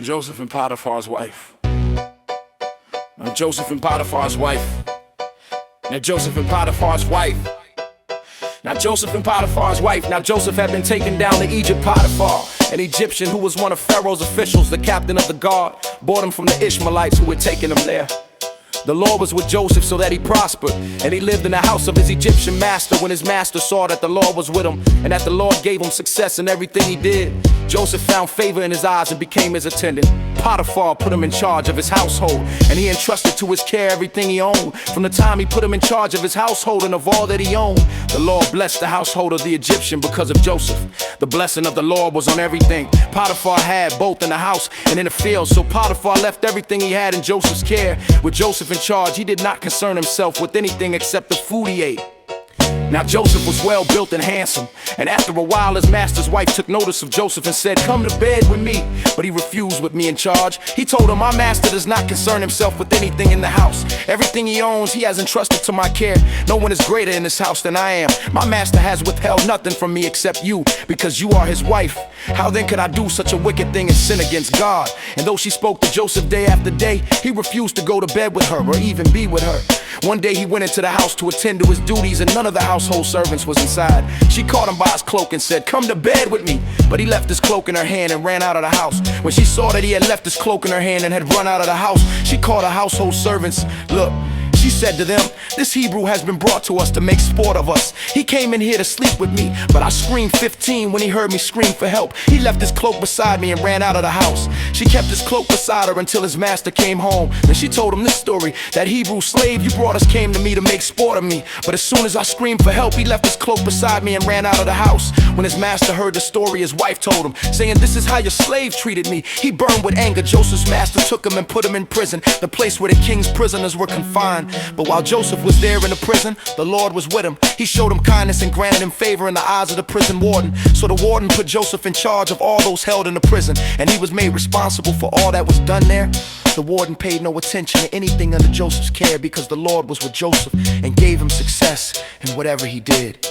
Joseph and Potiphar's wife. Joseph and Potiphar's wife. Now Joseph and Potiphar's wife. Now Joseph and Potiphar's wife. Now Joseph had been taken down to Egypt. Potiphar, an Egyptian who was one of Pharaoh's officials, the captain of the guard, bought him from the Ishmaelites who had taken him there. The Lord was with Joseph so that he prospered, and he lived in the house of his Egyptian master. When his master saw that the Lord was with him, and that the Lord gave him success in everything he did, Joseph found favor in his eyes and became his attendant. Potiphar put him in charge of his household, and he entrusted to his care everything he owned. From the time he put him in charge of his household and of all that he owned, the Lord blessed the household of the Egyptian because of Joseph. The blessing of the Lord was on everything Potiphar had, both in the house and in the field. So Potiphar left everything he had in Joseph's care. With Joseph in charge, he did not concern himself with anything except the food he ate. Now Joseph was well built and handsome, and after a while his master's wife took notice of Joseph and said, "Come to bed with me." But he refused with me in charge. He told her, "My master does not concern himself with anything in the house. Everything he owns he has entrusted to my care. No one is greater in this house than I am. My master has withheld nothing from me except you, because you are his wife. How then could I do such a wicked thing and sin against God?" And though she spoke to Joseph day after day, he refused to go to bed with her or even be with her. One day he went into the house to attend to his duties, and none of the household servants was inside. She caught him by his cloak and said, "Come to bed with me." But he left his cloak in her hand and ran out of the house. When she saw that he had left his cloak in her hand and had run out of the house, she called her household servants. Look, she said to them, "This Hebrew has been brought to us to make sport of us. He came in here to sleep with me, but I screamed 15 when he heard me scream for help. He left his cloak beside me and ran out of the house." She kept his cloak beside her until his master came home. Then she told him this story: "That Hebrew slave you brought us came to me to make sport of me, but as soon as I screamed for help, he left his cloak beside me and ran out of the house." When his master heard the story, his wife told him, saying, "This is how your slave treated me." He burned with anger. Joseph's master took him and put him in prison, the place where the king's prisoners were confined. But while Joseph was there in the prison, the Lord was with him. He showed him kindness and granted him favor in the eyes of the prison warden. So the warden put Joseph in charge of all those held in the prison, and he was made responsible for all that was done there. The warden paid no attention to anything under Joseph's care, because the Lord was with Joseph and gave him success in whatever he did.